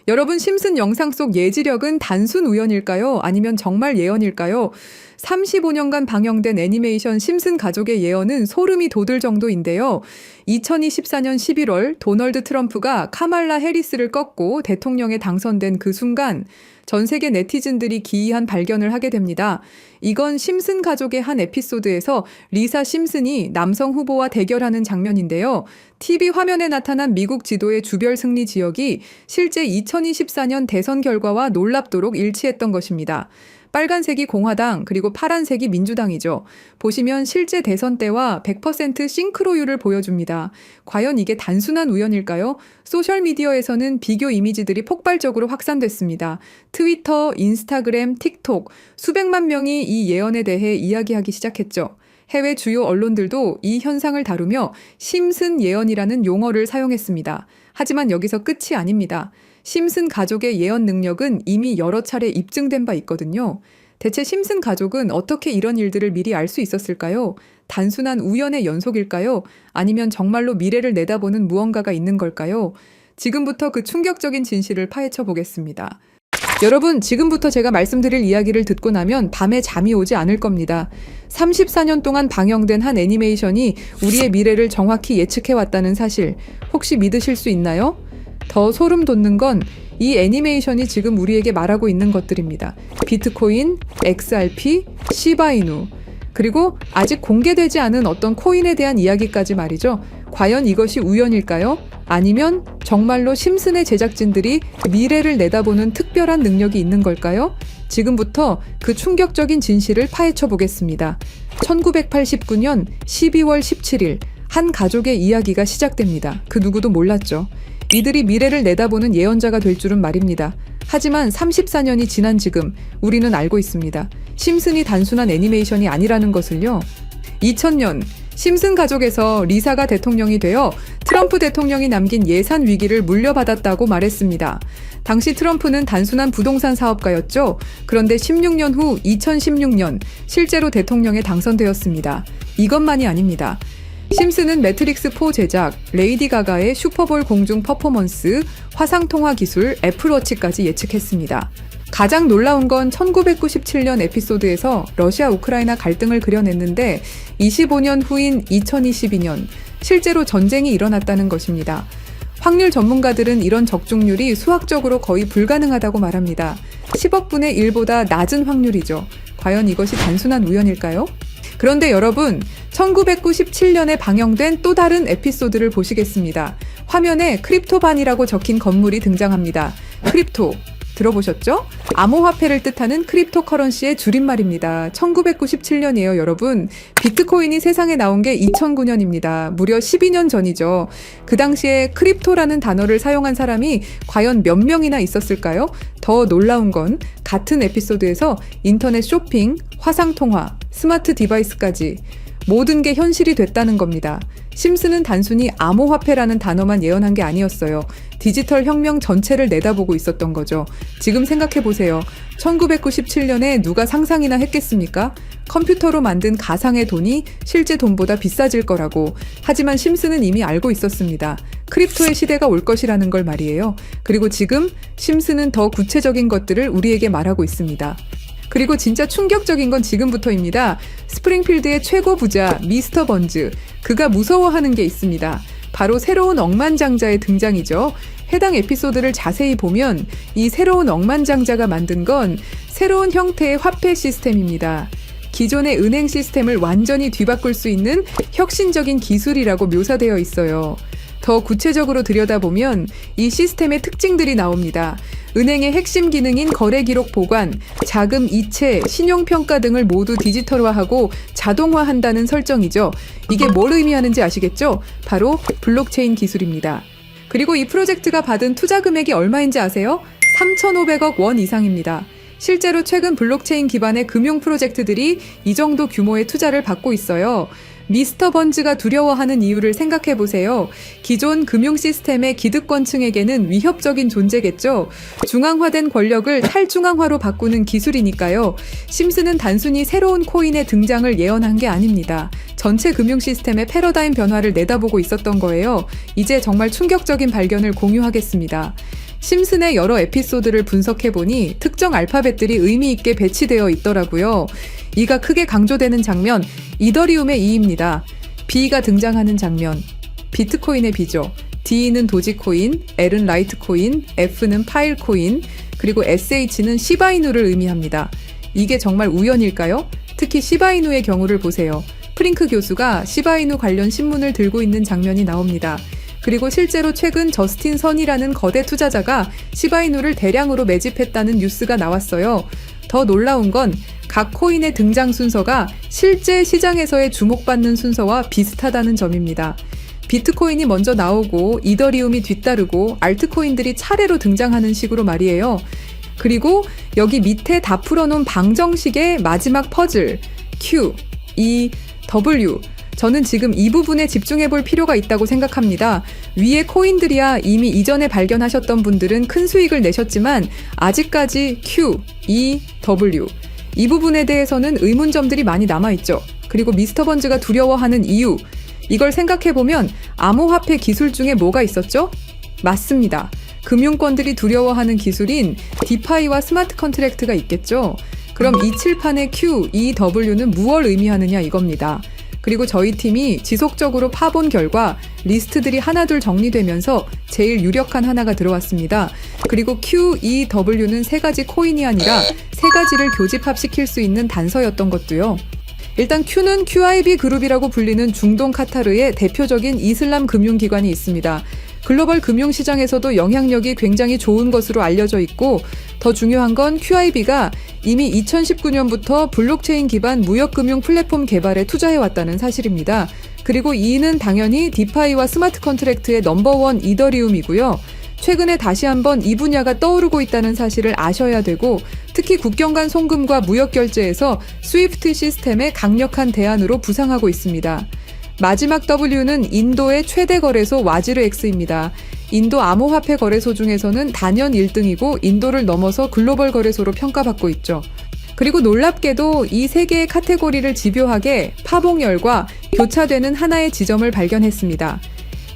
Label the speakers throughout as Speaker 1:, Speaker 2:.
Speaker 1: 여러분, 심슨 영상 속 예지력은 단순 우연일까요? 아니면 정말 예언일까요? 35년간 방영된 애니메이션 심슨 가족의 예언은 소름이 돋을 정도인데요. 2024년 11월 도널드 트럼프가 카말라 해리스를 꺾고 대통령에 당선된 그 순간 전 세계 네티즌들이 기이한 발견을 하게 됩니다. 이건 심슨 가족의 한 에피소드에서 리사 심슨이 남성 후보와 대결하는 장면인데요. TV 화면에 나타난 미국 지도의 주별 승리 지역이 실제 2024년 대선 결과와 놀랍도록 일치했던 것입니다. 빨간색이 공화당, 그리고 파란색이 민주당이죠. 보시면 실제 대선 때와 100% 싱크로율을 보여줍니다. 과연 이게 단순한 우연일까요? 소셜미디어에서는 비교 이미지들이 폭발적으로 확산됐습니다. 트위터, 인스타그램, 틱톡, 수백만 명이 이 예언에 대해 이야기하기 시작했죠. 해외 주요 언론들도 이 현상을 다루며 심슨 예언이라는 용어를 사용했습니다. 하지만 여기서 끝이 아닙니다. 심슨 가족의 예언 능력은 이미 여러 차례 입증된 바 있거든요. 대체 심슨 가족은 어떻게 이런 일들을 미리 알 수 있었을까요? 단순한 우연의 연속일까요? 아니면 정말로 미래를 내다보는 무언가가 있는 걸까요? 지금부터 그 충격적인 진실을 파헤쳐 보겠습니다. 여러분, 지금부터 제가 말씀드릴 이야기를 듣고 나면 밤에 잠이 오지 않을 겁니다. 34년 동안 방영된 한 애니메이션이 우리의 미래를 정확히 예측해왔다는 사실, 혹시 믿으실 수 있나요? 더 소름 돋는 건 이 애니메이션이 지금 우리에게 말하고 있는 것들입니다. 비트코인, XRP, 시바이누, 그리고 아직 공개되지 않은 어떤 코인에 대한 이야기까지 말이죠. 과연 이것이 우연일까요? 아니면 정말로 심슨의 제작진들이 미래를 내다보는 특별한 능력이 있는 걸까요? 지금부터 그 충격적인 진실을 파헤쳐 보겠습니다. 1989년 12월 17일 한 가족의 이야기가 시작됩니다. 그 누구도 몰랐죠. 이들이 미래를 내다보는 예언자가 될 줄은 말입니다. 하지만 34년이 지난 지금 우리는 알고 있습니다. 심슨이 단순한 애니메이션이 아니라는 것을요. 2000년 심슨 가족에서 리사가 대통령이 되어 트럼프 대통령이 남긴 예산 위기를 물려받았다고 말했습니다. 당시 트럼프는 단순한 부동산 사업가였죠. 그런데 16년 후 2016년 실제로 대통령에 당선되었습니다. 이것만이 아닙니다. 심슨은 매트릭스4 제작, 레이디 가가의 슈퍼볼 공중 퍼포먼스, 화상통화 기술, 애플워치까지 예측했습니다. 가장 놀라운 건 1997년 에피소드에서 러시아 우크라이나 갈등을 그려냈는데 25년 후인 2022년 실제로 전쟁이 일어났다는 것입니다. 확률 전문가들은 이런 적중률이 수학적으로 거의 불가능하다고 말합니다. 10억 분의 1보다 낮은 확률이죠. 과연 이것이 단순한 우연일까요? 그런데 여러분, 1997년에 방영된 또 다른 에피소드를 보시겠습니다. 화면에 크립토반이라고 적힌 건물이 등장합니다. 크립토, 들어보셨죠? 암호화폐를 뜻하는 크립토커런시의 줄임말입니다. 1997년이에요, 여러분. 비트코인이 세상에 나온 게 2009년입니다. 무려 12년 전이죠. 그 당시에 크립토라는 단어를 사용한 사람이 과연 몇 명이나 있었을까요? 더 놀라운 건 같은 에피소드에서 인터넷 쇼핑, 화상통화, 스마트 디바이스까지 모든 게 현실이 됐다는 겁니다. 심슨은 단순히 암호화폐라는 단어만 예언한 게 아니었어요. 디지털 혁명 전체를 내다보고 있었던 거죠. 지금 생각해보세요. 1997년에 누가 상상이나 했겠습니까? 컴퓨터로 만든 가상의 돈이 실제 돈보다 비싸질 거라고. 하지만 심슨은 이미 알고 있었습니다. 크립토의 시대가 올 것이라는 걸 말이에요. 그리고 지금 심슨은 더 구체적인 것들을 우리에게 말하고 있습니다. 그리고 진짜 충격적인 건 지금부터입니다. 스프링필드의 최고 부자 미스터 번즈, 그가 무서워하는 게 있습니다. 바로 새로운 억만장자의 등장이죠. 해당 에피소드를 자세히 보면 이 새로운 억만장자가 만든 건 새로운 형태의 화폐 시스템입니다. 기존의 은행 시스템을 완전히 뒤바꿀 수 있는 혁신적인 기술이라고 묘사되어 있어요. 더 구체적으로 들여다보면 이 시스템의 특징들이 나옵니다. 은행의 핵심 기능인 거래 기록 보관, 자금 이체, 신용평가 등을 모두 디지털화하고 자동화한다는 설정이죠. 이게 뭘 의미하는지 아시겠죠? 바로 블록체인 기술입니다. 그리고 이 프로젝트가 받은 투자 금액이 얼마인지 아세요? 3,500억 원 이상입니다. 실제로 최근 블록체인 기반의 금융 프로젝트들이 이 정도 규모의 투자를 받고 있어요. 미스터 번즈가 두려워하는 이유를 생각해 보세요. 기존 금융 시스템의 기득권층에게는 위협적인 존재겠죠. 중앙화된 권력을 탈중앙화로 바꾸는 기술이니까요. 심슨은 단순히 새로운 코인의 등장을 예언한 게 아닙니다. 전체 금융 시스템의 패러다임 변화를 내다보고 있었던 거예요. 이제 정말 충격적인 발견을 공유하겠습니다. 심슨의 여러 에피소드를 분석해보니 특정 알파벳들이 의미 있게 배치되어 있더라고요. 이가 크게 강조되는 장면, 이더리움의 E입니다. B가 등장하는 장면, 비트코인의 B죠. D는 도지코인, L은 라이트코인, F는 파일코인, 그리고 SH는 시바이누를 의미합니다. 이게 정말 우연일까요? 특히 시바이누의 경우를 보세요. 프링크 교수가 시바이누 관련 신문을 들고 있는 장면이 나옵니다. 그리고 실제로 최근 저스틴 선이라는 거대 투자자가 시바이누를 대량으로 매집했다는 뉴스가 나왔어요. 더 놀라운 건 각 코인의 등장 순서가 실제 시장에서의 주목받는 순서와 비슷하다는 점입니다. 비트코인이 먼저 나오고 이더리움이 뒤따르고 알트코인들이 차례로 등장하는 식으로 말이에요. 그리고 여기 밑에 다 풀어놓은 방정식의 마지막 퍼즐 Q, E, W. 저는 지금 이 부분에 집중해 볼 필요가 있다고 생각합니다. 위에 코인들이야 이미 이전에 발견하셨던 분들은 큰 수익을 내셨지만 아직까지 Q, E, W. 이 부분에 대해서는 의문점들이 많이 남아있죠. 그리고 미스터 번즈가 두려워하는 이유. 이걸 생각해보면 암호화폐 기술 중에 뭐가 있었죠? 맞습니다. 금융권들이 두려워하는 기술인 디파이와 스마트 컨트랙트가 있겠죠. 그럼 이 칠판의 Q, E, W는 무엇을 의미하느냐 이겁니다. 그리고 저희 팀이 지속적으로 파본 결과 리스트들이 하나둘 정리되면서 제일 유력한 하나가 들어왔습니다. 그리고 Q, E, W는 세 가지 코인이 아니라 세 가지를 교집합시킬 수 있는 단서였던 것도요. 일단 Q는 QIB 그룹이라고 불리는 중동 카타르의 대표적인 이슬람 금융기관이 있습니다. 글로벌 금융시장에서도 영향력이 굉장히 좋은 것으로 알려져 있고 더 중요한 건 QIB가 이미 2019년부터 블록체인 기반 무역금융 플랫폼 개발에 투자해왔다는 사실입니다. 그리고 E는 당연히 디파이와 스마트 컨트랙트의 넘버원 이더리움이고요. 최근에 다시 한번 이 분야가 떠오르고 있다는 사실을 아셔야 되고 특히 국경 간 송금과 무역 결제에서 스위프트 시스템의 강력한 대안으로 부상하고 있습니다. 마지막 W는 인도의 최대 거래소 와지르X입니다. 인도 암호화폐 거래소 중에서는 단연 1등이고 인도를 넘어서 글로벌 거래소로 평가받고 있죠. 그리고 놀랍게도 이 세 개의 카테고리를 집요하게 파봉열과 교차되는 하나의 지점을 발견했습니다.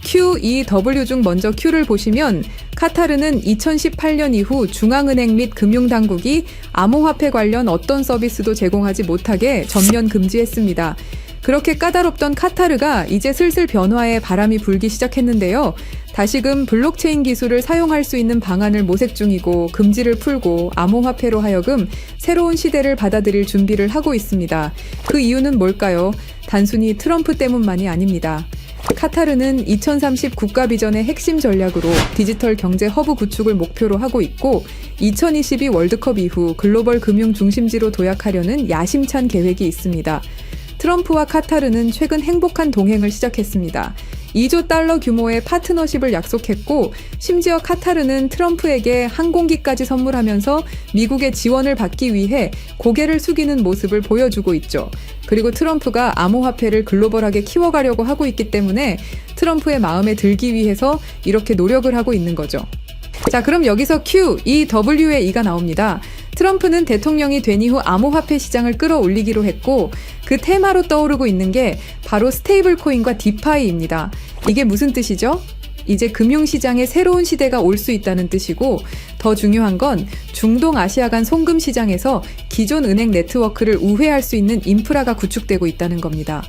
Speaker 1: Q, E, W 중 먼저 Q를 보시면 카타르는 2018년 이후 중앙은행 및 금융당국이 암호화폐 관련 어떤 서비스도 제공하지 못하게 전면 금지했습니다. 그렇게 까다롭던 카타르가 이제 슬슬 변화의 바람이 불기 시작했는데요. 다시금 블록체인 기술을 사용할 수 있는 방안을 모색 중이고 금지를 풀고 암호화폐로 하여금 새로운 시대를 받아들일 준비를 하고 있습니다. 그 이유는 뭘까요? 단순히 트럼프 때문만이 아닙니다. 카타르는 2030 국가 비전의 핵심 전략으로 디지털 경제 허브 구축을 목표로 하고 있고 2022 월드컵 이후 글로벌 금융 중심지로 도약하려는 야심찬 계획이 있습니다. 트럼프와 카타르는 최근 행복한 동행을 시작했습니다. 2조 달러 규모의 파트너십을 약속했고 심지어 카타르는 트럼프에게 항공기까지 선물하면서 미국의 지원을 받기 위해 고개를 숙이는 모습을 보여주고 있죠. 그리고 트럼프가 암호화폐를 글로벌하게 키워가려고 하고 있기 때문에 트럼프의 마음에 들기 위해서 이렇게 노력을 하고 있는 거죠. 자, 그럼 여기서 Q, E, W의 E가 나옵니다. 트럼프는 대통령이 된 이후 암호화폐 시장을 끌어올리기로 했고 그 테마로 떠오르고 있는 게 바로 스테이블 코인과 디파이입니다. 이게 무슨 뜻이죠? 이제 금융시장에 새로운 시대가 올 수 있다는 뜻이고 더 중요한 건 중동 아시아 간 송금 시장에서 기존 은행 네트워크를 우회할 수 있는 인프라가 구축되고 있다는 겁니다.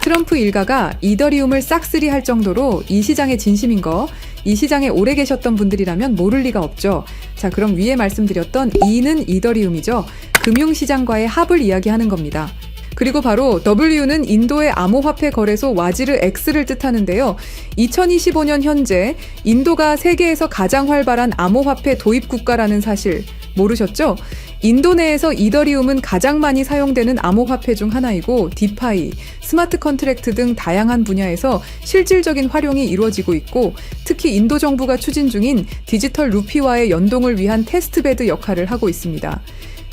Speaker 1: 트럼프 일가가 이더리움을 싹쓸이 할 정도로 이 시장에 진심인 거, 이 시장에 오래 계셨던 분들이라면 모를 리가 없죠. 자, 그럼 위에 말씀드렸던 E는 이더리움이죠. 금융시장과의 합을 이야기하는 겁니다. 그리고 바로 W는 인도의 암호화폐 거래소 와지르 X를 뜻하는데요. 2025년 현재 인도가 세계에서 가장 활발한 암호화폐 도입 국가라는 사실 모르셨죠? 인도 내에서 이더리움은 가장 많이 사용되는 암호화폐 중 하나이고 디파이, 스마트 컨트랙트 등 다양한 분야에서 실질적인 활용이 이루어지고 있고 특히 인도 정부가 추진 중인 디지털 루피와의 연동을 위한 테스트베드 역할을 하고 있습니다.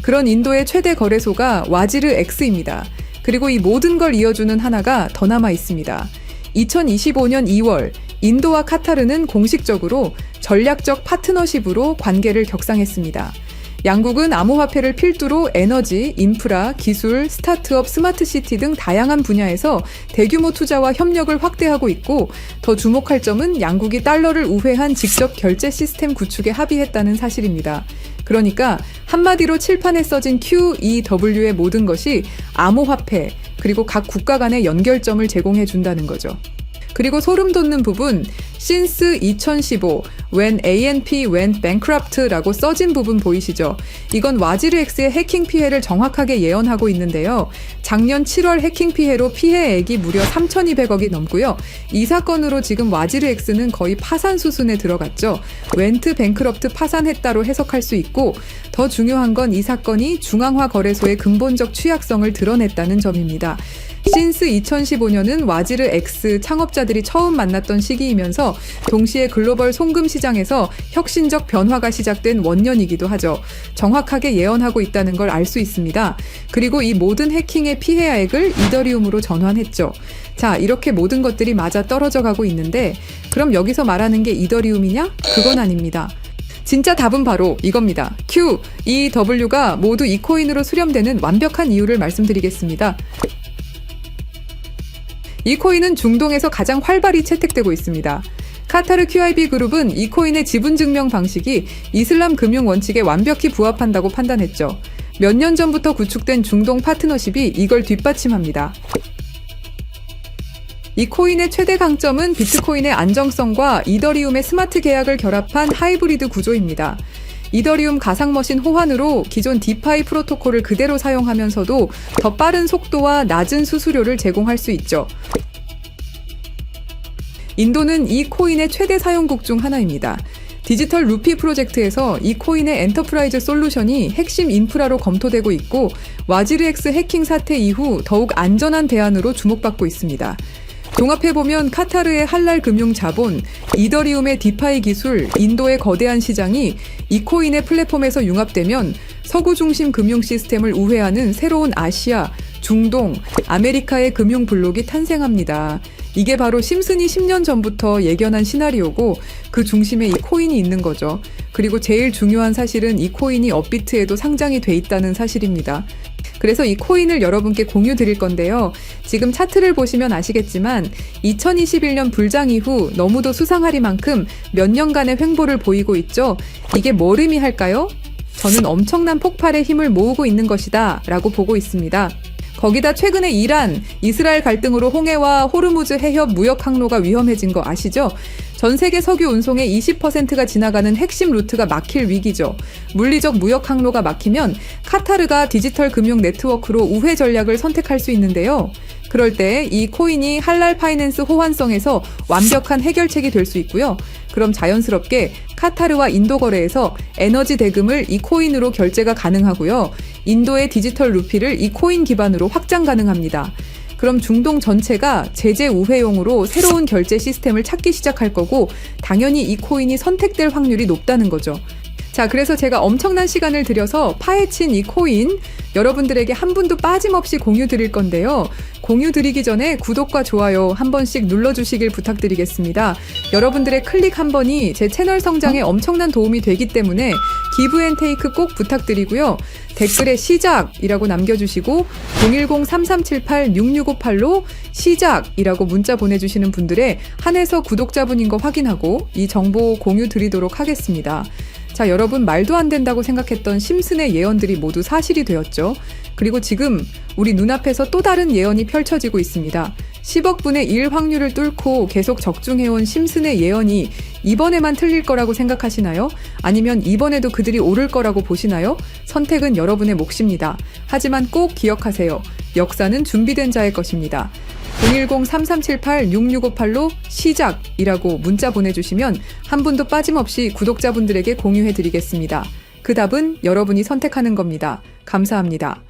Speaker 1: 그런 인도의 최대 거래소가 와지르 X입니다. 그리고 이 모든 걸 이어주는 하나가 더 남아 있습니다. 2025년 2월 인도와 카타르는 공식적으로 전략적 파트너십으로 관계를 격상했습니다. 양국은 암호화폐를 필두로 에너지, 인프라, 기술, 스타트업, 스마트시티 등 다양한 분야에서 대규모 투자와 협력을 확대하고 있고, 더 주목할 점은 양국이 달러를 우회한 직접 결제 시스템 구축에 합의했다는 사실입니다. 그러니까 한마디로 칠판에 써진 QEW의 모든 것이 암호화폐, 그리고 각 국가 간의 연결점을 제공해 준다는 거죠. 그리고 소름 돋는 부분, since 2015, when ANP went bankrupt라고 써진 부분 보이시죠? 이건 와지르엑스의 해킹 피해를 정확하게 예언하고 있는데요. 작년 7월 해킹 피해로 피해액이 무려 3,200억이 넘고요. 이 사건으로 지금 와지르엑스는 거의 파산 수순에 들어갔죠. went bankrupt 파산했다로 해석할 수 있고, 더 중요한 건 이 사건이 중앙화 거래소의 근본적 취약성을 드러냈다는 점입니다. since 2015년은 와지르 X 창업자들이 처음 만났던 시기이면서 동시에 글로벌 송금 시장에서 혁신적 변화가 시작된 원년이기도 하죠. 정확하게 예언하고 있다는 걸 알 수 있습니다. 그리고 이 모든 해킹의 피해액을 이더리움으로 전환했죠. 자, 이렇게 모든 것들이 맞아 떨어져 가고 있는데, 그럼 여기서 말하는 게 이더리움이냐? 그건 아닙니다. 진짜 답은 바로 이겁니다. Q, E, W가 모두 이 코인으로 수렴되는 완벽한 이유를 말씀드리겠습니다. 이 코인은 중동에서 가장 활발히 채택되고 있습니다. 카타르 QIB 그룹은 이 코인의 지분 증명 방식이 이슬람 금융 원칙에 완벽히 부합한다고 판단했죠. 몇 년 전부터 구축된 중동 파트너십이 이걸 뒷받침합니다. 이 코인의 최대 강점은 비트코인의 안정성과 이더리움의 스마트 계약을 결합한 하이브리드 구조입니다. 이더리움 가상머신 호환으로 기존 디파이 프로토콜을 그대로 사용하면서도 더 빠른 속도와 낮은 수수료를 제공할 수 있죠. 인도는 이 코인의 최대 사용국 중 하나입니다. 디지털 루피 프로젝트에서 이 코인의 엔터프라이즈 솔루션이 핵심 인프라로 검토되고 있고, 와지르엑스 해킹 사태 이후 더욱 안전한 대안으로 주목받고 있습니다. 종합해보면 카타르의 할랄 금융 자본, 이더리움의 디파이 기술, 인도의 거대한 시장이 이 코인의 플랫폼에서 융합되면 서구 중심 금융 시스템을 우회하는 새로운 아시아, 중동, 아메리카의 금융 블록이 탄생합니다. 이게 바로 심슨이 10년 전부터 예견한 시나리오고, 그 중심에 이 코인이 있는 거죠. 그리고 제일 중요한 사실은 이 코인이 업비트에도 상장이 돼 있다는 사실입니다. 그래서 이 코인을 여러분께 공유 드릴 건데요. 지금 차트를 보시면 아시겠지만 2021년 불장 이후 너무도 수상하리만큼 몇 년간의 횡보를 보이고 있죠. 이게 뭘 의미할까요? 저는 엄청난 폭발의 힘을 모으고 있는 것이다 라고 보고 있습니다. 거기다 최근에 이란, 이스라엘 갈등으로 홍해와 호르무즈 해협 무역 항로가 위험해진 거 아시죠? 전 세계 석유 운송의 20%가 지나가는 핵심 루트가 막힐 위기죠. 물리적 무역 항로가 막히면 카타르가 디지털 금융 네트워크로 우회 전략을 선택할 수 있는데요. 그럴 때 이 코인이 할랄 파이낸스 호환성에서 완벽한 해결책이 될 수 있고요. 그럼 자연스럽게 카타르와 인도 거래에서 에너지 대금을 이 코인으로 결제가 가능하고요. 인도의 디지털 루피를 이 코인 기반으로 확장 가능합니다. 그럼 중동 전체가 제재 우회용으로 새로운 결제 시스템을 찾기 시작할 거고, 당연히 이 코인이 선택될 확률이 높다는 거죠. 자, 그래서 제가 엄청난 시간을 들여서 파헤친 이 코인, 여러분들에게 한 분도 빠짐없이 공유 드릴 건데요. 공유 드리기 전에 구독과 좋아요 한 번씩 눌러주시길 부탁드리겠습니다. 여러분들의 클릭 한 번이 제 채널 성장에 엄청난 도움이 되기 때문에 기브앤테이크 꼭 부탁드리고요. 댓글에 시작이라고 남겨주시고 010-3378-6658로 시작이라고 문자 보내주시는 분들의 한해서 구독자분인 거 확인하고 이 정보 공유 드리도록 하겠습니다. 자, 여러분, 말도 안 된다고 생각했던 심슨의 예언들이 모두 사실이 되었죠. 그리고 지금 우리 눈앞에서 또 다른 예언이 펼쳐지고 있습니다. 10억 분의 1 확률을 뚫고 계속 적중해온 심슨의 예언이 이번에만 틀릴 거라고 생각하시나요? 아니면 이번에도 그들이 오를 거라고 보시나요? 선택은 여러분의 몫입니다. 하지만 꼭 기억하세요. 역사는 준비된 자의 것입니다. 010-3378-6658로 시작이라고 문자 보내주시면 한 분도 빠짐없이 구독자분들에게 공유해드리겠습니다. 그 답은 여러분이 선택하는 겁니다. 감사합니다.